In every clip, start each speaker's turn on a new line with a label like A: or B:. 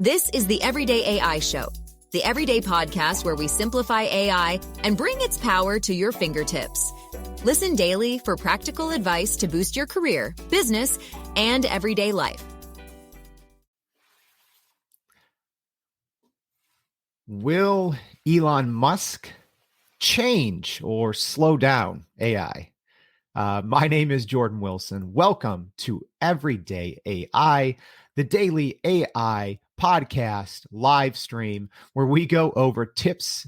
A: This is the Everyday AI Show, the everyday podcast where we simplify AI and bring its power to your fingertips. Listen daily for practical advice to boost your career, business, and everyday life.
B: Will Elon Musk change or slow down AI? My name is Jordan Wilson. Welcome to Everyday AI, the daily AI podcast live stream where we go over tips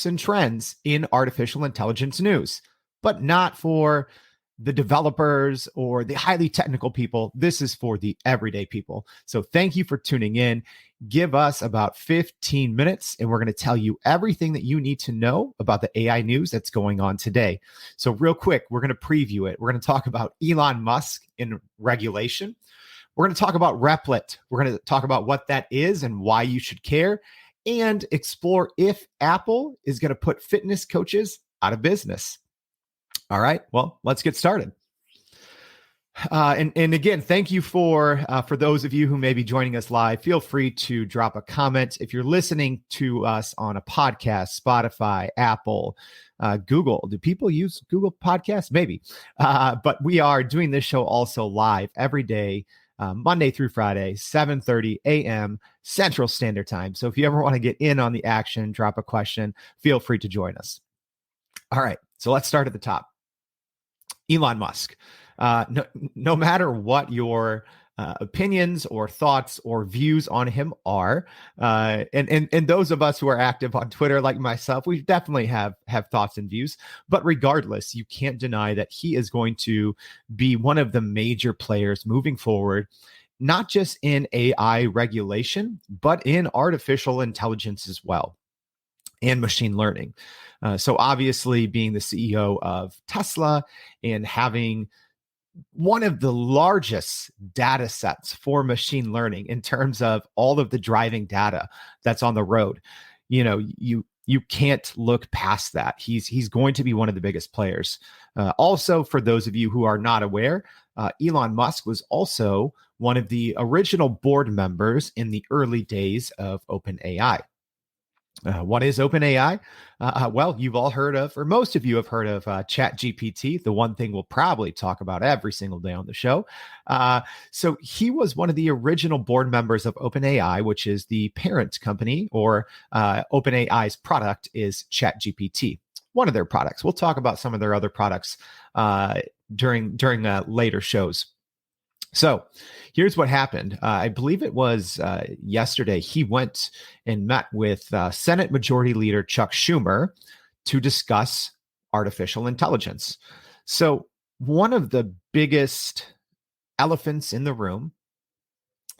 B: and trends in artificial intelligence news, but not for the developers or the highly technical people. This is for the everyday people. So thank you for tuning in. Give us about 15 minutes and we're going to tell you everything that you need to know about the AI news that's going on today. So real quick, we're going to preview it. We're going to talk about Elon Musk in regulation. We're going to talk about Replit. We're going to talk about what that is and why you should care, and explore if Apple is going to put fitness coaches out of business. All right, well, let's get started. And again, thank you for those of you who may be joining us live. Feel free to drop a comment. If you're listening to us on a podcast, Spotify, Apple, Google. Do people use Google Podcasts? Maybe. But we are doing this show also live every day, Monday through Friday, 7:30 a.m. Central Standard Time. So if you ever want to get in on the action, drop a question, feel free to join us. All right, so let's start at the top. Elon Musk. No matter what your opinions or thoughts or views on him are, and those of us who are active on Twitter, like myself, we definitely have thoughts and views. But regardless, you can't deny that he is going to be one of the major players moving forward, not just in AI regulation, but in artificial intelligence as well, and machine learning. So obviously being the CEO of Tesla and having one of the largest data sets for machine learning in terms of all of the driving data that's on the road, you can't look past that. He's going to be one of the biggest players. Also, for those of you who are not aware, Elon Musk was also one of the original board members in the early days of OpenAI. What is OpenAI? Well, you've all heard of, or most of you have heard of ChatGPT, the one thing we'll probably talk about every single day on the show. So he was one of the original board members of OpenAI, which is the parent company, or OpenAI's product is ChatGPT, one of their products. We'll talk about some of their other products during later shows. So here's what happened. I believe it was yesterday. He went and met with Senate Majority Leader Chuck Schumer to discuss artificial intelligence. So one of the biggest elephants in the room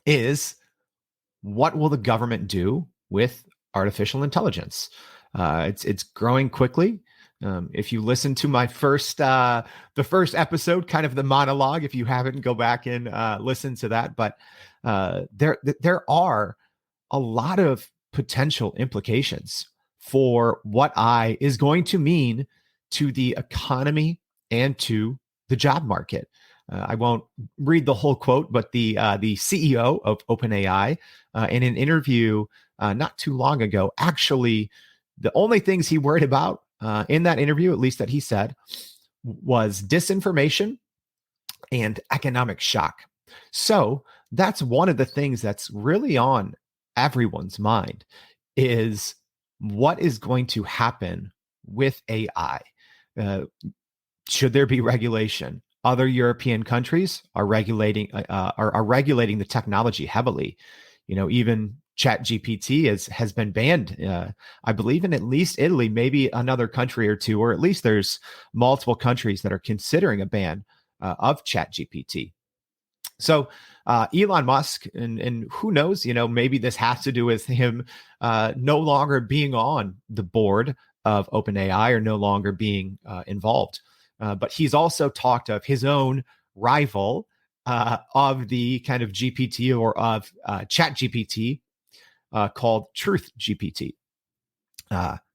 B: is, what will the government do with artificial intelligence? It's growing quickly. If you listen to my the first episode, kind of the monologue, if you haven't, go back and listen to that. But there are a lot of potential implications for what AI is going to mean to the economy and to the job market. I won't read the whole quote, but the CEO of OpenAI, in an interview not too long ago, actually, the only things he worried about in that interview, at least that he said, was disinformation and economic shock. So that's one of the things that's really on everyone's mind, is what is going to happen with AI? Should there be regulation? Other European countries are regulating the technology heavily. Even ChatGPT has been banned, I believe, in at least Italy, maybe another country or two, or at least there's multiple countries that are considering a ban of ChatGPT. So Elon Musk, and who knows, maybe this has to do with him no longer being on the board of OpenAI or no longer being involved. But he's also talked of his own rival of the kind of GPT or of ChatGPT, called Truth GPT.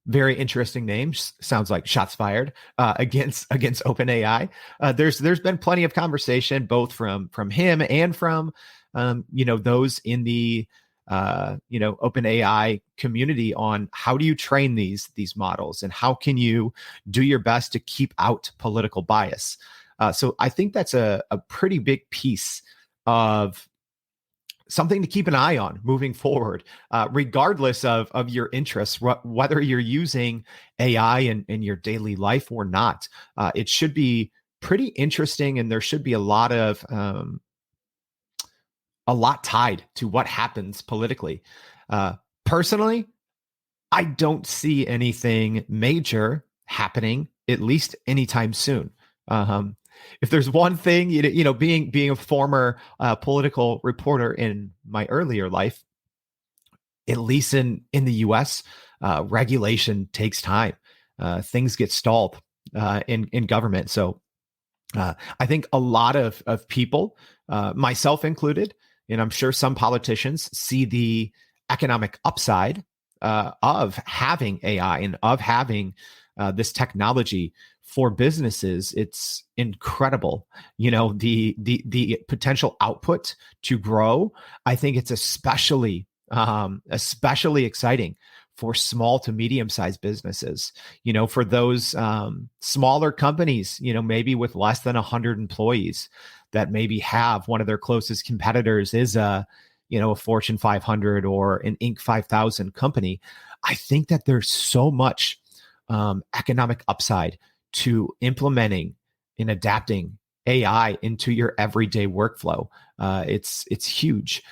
B: Very interesting name. Sounds like shots fired against OpenAI. There's been plenty of conversation both from him and from those in the open AI community on how do you train these models and how can you do your best to keep out political bias. So I think that's a pretty big piece of something to keep an eye on moving forward, regardless of your interests, whether you're using AI in your daily life or not. It should be pretty interesting, and there should be a lot tied to what happens politically. Personally, I don't see anything major happening, at least anytime soon. If there's one thing, being a former political reporter in my earlier life, at least in the U.S., regulation takes time. Things get stalled in government. So I think a lot of people, myself included, and I'm sure some politicians, see the economic upside of having AI and of having this technology for businesses. It's incredible. The potential output to grow. I think it's especially exciting for small to medium-sized businesses. For those smaller companies, maybe with less than 100 employees, that maybe have one of their closest competitors is a Fortune 500 or an Inc. 5000 company. I think that there's so much economic upside to implementing and adapting AI into your everyday workflow. It's huge.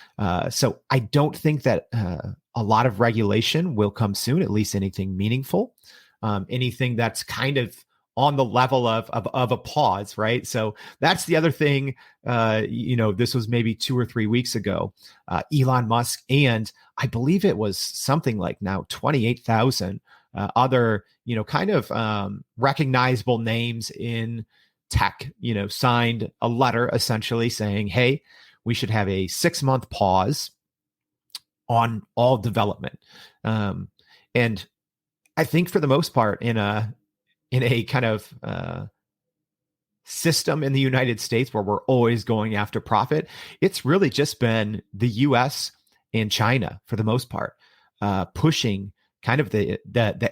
B: So I don't think that a lot of regulation will come soon, at least anything meaningful, anything that's kind of on the level of a pause, right? So that's the other thing. This was maybe 2 or 3 weeks ago. Elon Musk, and I believe it was something like now 28,000 other, kind of recognizable names in tech, signed a letter essentially saying, hey, we should have a 6-month pause on all development. And I think for the most part, in a kind of system in the United States where we're always going after profit, it's really just been the US and China for the most part, pushing kind of the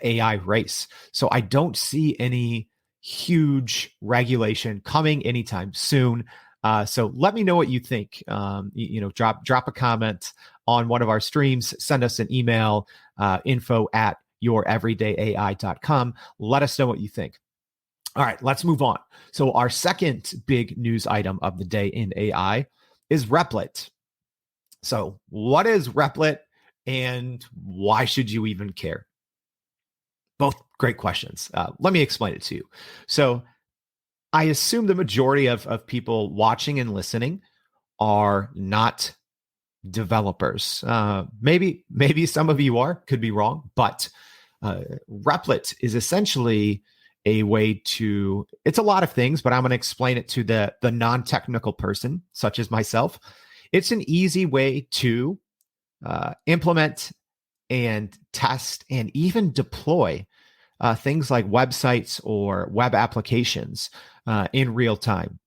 B: AI race. So I don't see any huge regulation coming anytime soon. So let me know what you think. Drop a comment on one of our streams. Send us an email, info@youreverydayai.com. Let us know what you think. All right, let's move on. So our second big news item of the day in AI is Replit. So what is Replit and why should you even care? Both great questions. Let me explain it to you. So I assume the majority of people watching and listening are not developers. Maybe some of you are, could be wrong, but Replit is essentially a way to, it's a lot of things, but I'm going to explain it to the non-technical person, such as myself. It's an easy way to implement and test and even deploy things like websites or web applications in real time.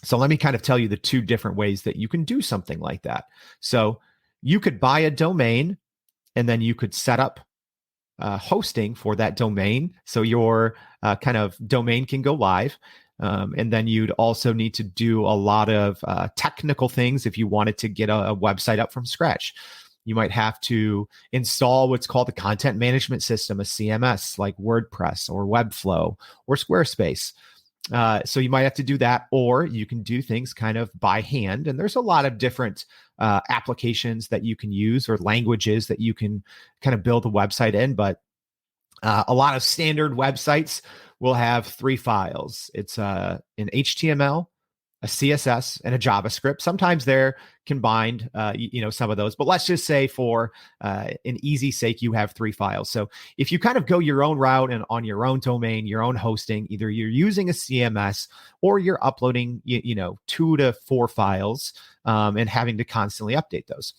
B: So let me kind of tell you the two different ways that you can do something like that. So you could buy a domain and then you could set up hosting for that domain. So your kind of domain can go live. And then you'd also need to do a lot of technical things if you wanted to get a website up from scratch. You might have to install what's called a content management system, a CMS, like WordPress or Webflow or Squarespace. So you might have to do that, or you can do things kind of by hand. And there's a lot of different applications that you can use or languages that you can kind of build a website in. But a lot of standard websites will have 3 files. It's an HTML, a CSS, and a JavaScript. Sometimes they're combined, some of those. But let's just say for an easy sake, you have 3 files. So if you kind of go your own route and on your own domain, your own hosting, either you're using a CMS or you're uploading, 2 to 4 files and having to constantly update those.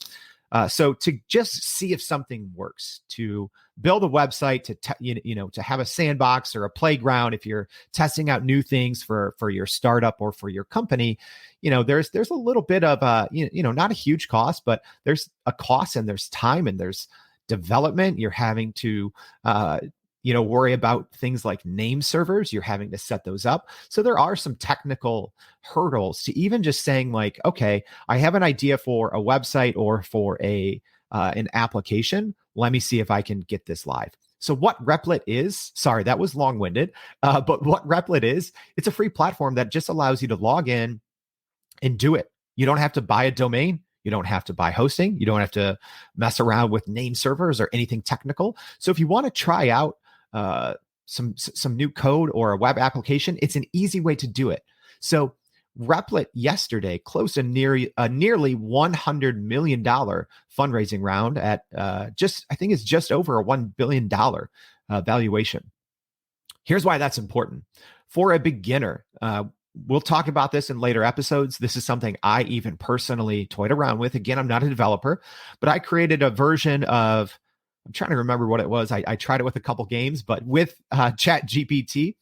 B: So to just see if something works, to build a website, to have a sandbox or a playground if you're testing out new things for your startup or for your company, there's a little bit of not a huge cost, but there's a cost and there's time and there's development. You're having to worry about things like name servers. You're having to set those up. So there are some technical hurdles to even just saying like, okay, I have an idea for a website or for an application. Let me see if I can get this live. So what Replit is, sorry, that was long-winded, but what Replit is, it's a free platform that just allows you to log in and do it. You don't have to buy a domain. You don't have to buy hosting. You don't have to mess around with name servers or anything technical. So if you want to try out some new code or a web application, it's an easy way to do it. So Replit yesterday closed a nearly $100 million fundraising round at I think it's just over a $1 billion valuation. Here's why that's important. For a beginner, we'll talk about this in later episodes. This is something I even personally toyed around with. Again, I'm not a developer, but I created a version of, I'm trying to remember what it was. I tried it with a couple games, but with Chat GPT,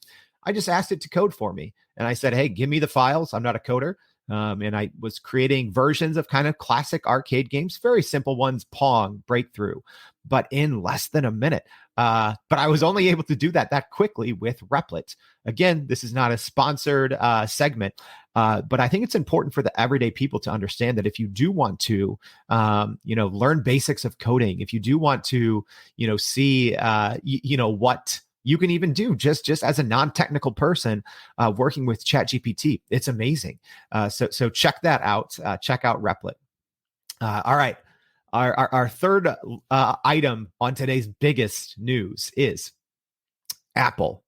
B: I just asked it to code for me. And I said, hey, give me the files. I'm not a coder. And I was creating versions of kind of classic arcade games, very simple ones, Pong, Breakthrough, but in less than a minute. But I was only able to do that quickly with Replit. Again, this is not a sponsored segment, but I think it's important for the everyday people to understand that if you do want to, learn basics of coding, if you do want to, see, what you can even do just as a non-technical person working with ChatGPT. It's amazing. So check that out. Check out Replit. All right. Our third item on today's biggest news is Apple.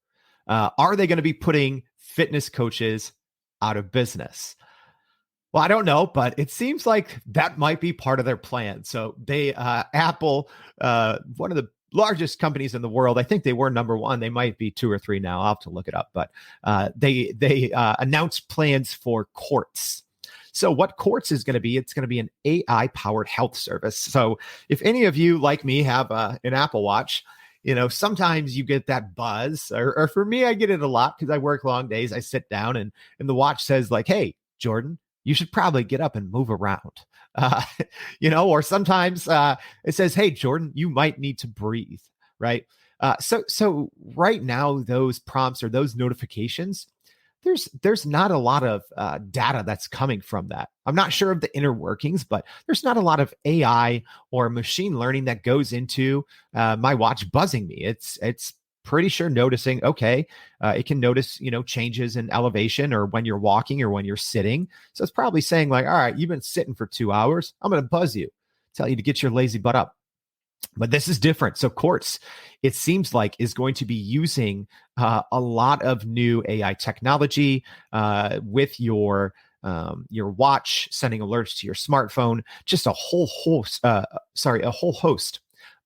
B: Are they going to be putting fitness coaches out of business? Well, I don't know, but it seems like that might be part of their plan. So Apple, one of the largest companies in the world, I think they were number one. They might be 2 or 3 now. I'll have to look it up. But they announced plans for Quartz. So what Quartz is going to be, it's going to be an AI-powered health service. So if any of you, like me, have an Apple Watch, sometimes you get that buzz, or for me, I get it a lot because I work long days. I sit down and the watch says like, hey, Jordan, you should probably get up and move around. Or sometimes it says, hey, Jordan, you might need to breathe, right? So right now, those prompts or those notifications, there's not a lot of data that's coming from that. I'm not sure of the inner workings, but there's not a lot of AI or machine learning that goes into my watch buzzing me. It's pretty sure noticing, okay, it can notice, changes in elevation or when you're walking or when you're sitting. So it's probably saying like, all right, you've been sitting for 2 hours. I'm going to buzz you, tell you to get your lazy butt up. But this is different. So Quartz, it seems like, is going to be using a lot of new AI technology with your watch, sending alerts to your smartphone, just a whole host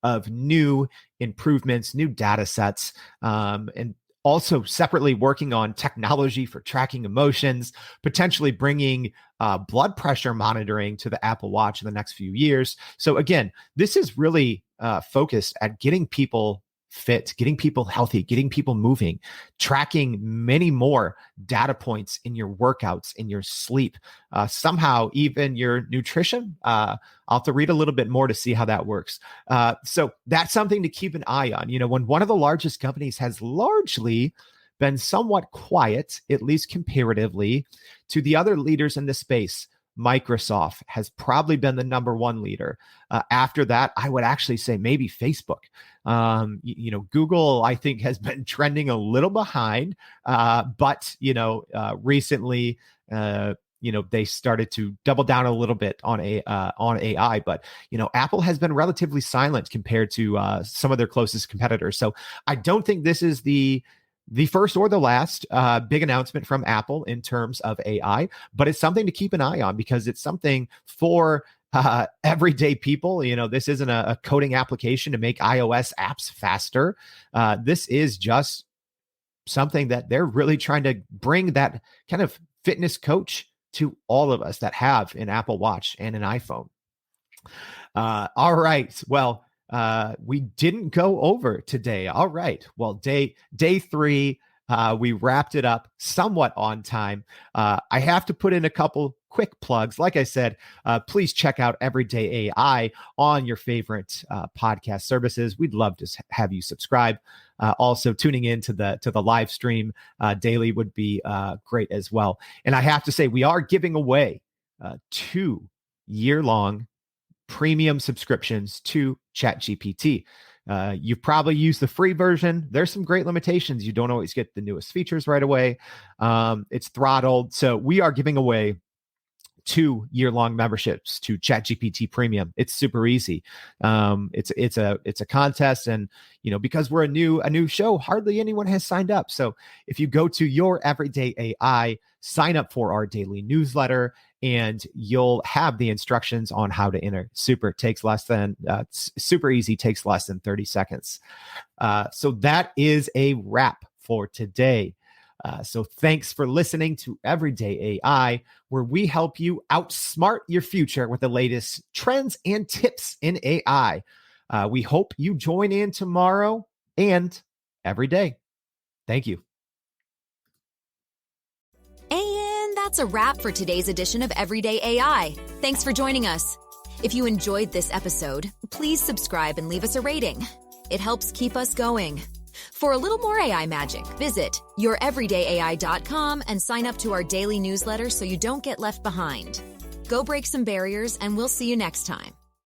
B: of new improvements, new data sets, and also separately working on technology for tracking emotions, potentially bringing blood pressure monitoring to the Apple Watch in the next few years. So again, this is really focused at getting people fit, getting people healthy, getting people moving, tracking many more data points in your workouts, in your sleep, somehow even your nutrition. I'll have to read a little bit more to see how that works. So that's something to keep an eye on. When one of the largest companies has largely been somewhat quiet, at least comparatively to the other leaders in the space, Microsoft has probably been the number one leader. After that, I would actually say maybe Facebook. Google, I think, has been trending a little behind, but recently, they started to double down a little bit on AI. But Apple has been relatively silent compared to some of their closest competitors. So I don't think this is the first or the last big announcement from Apple in terms of AI, but it's something to keep an eye on because it's something for everyday people. This isn't a coding application to make iOS apps faster. This is just something that they're really trying to bring that kind of fitness coach to all of us that have an Apple Watch and an iPhone. All right. Well, we didn't go over today. All right. Well, day 3, we wrapped it up somewhat on time. I have to put in a couple quick plugs. Like I said, please check out Everyday AI on your favorite podcast services. We'd love to have you subscribe. Also, tuning in to the live stream daily would be great as well. And I have to say, we are giving away 2 year-long premium subscriptions to ChatGPT. You've probably used the free version. There's some great limitations. You don't always get the newest features right away. It's throttled. So we are giving away 2 year-long memberships to ChatGPT Premium. It's super easy. It's a contest, and because we're a new show, hardly anyone has signed up. So if you go to your Everyday AI, sign up for our daily newsletter, and you'll have the instructions on how to enter. Super easy, takes less than 30 seconds. So that is a wrap for today. So thanks for listening to Everyday AI, where we help you outsmart your future with the latest trends and tips in AI. We hope you join in tomorrow and every day. Thank you.
A: And that's a wrap for today's edition of Everyday AI. Thanks for joining us. If you enjoyed this episode, please subscribe and leave us a rating. It helps keep us going. For a little more AI magic, visit youreverydayai.com and sign up to our daily newsletter so you don't get left behind. Go break some barriers, and we'll see you next time.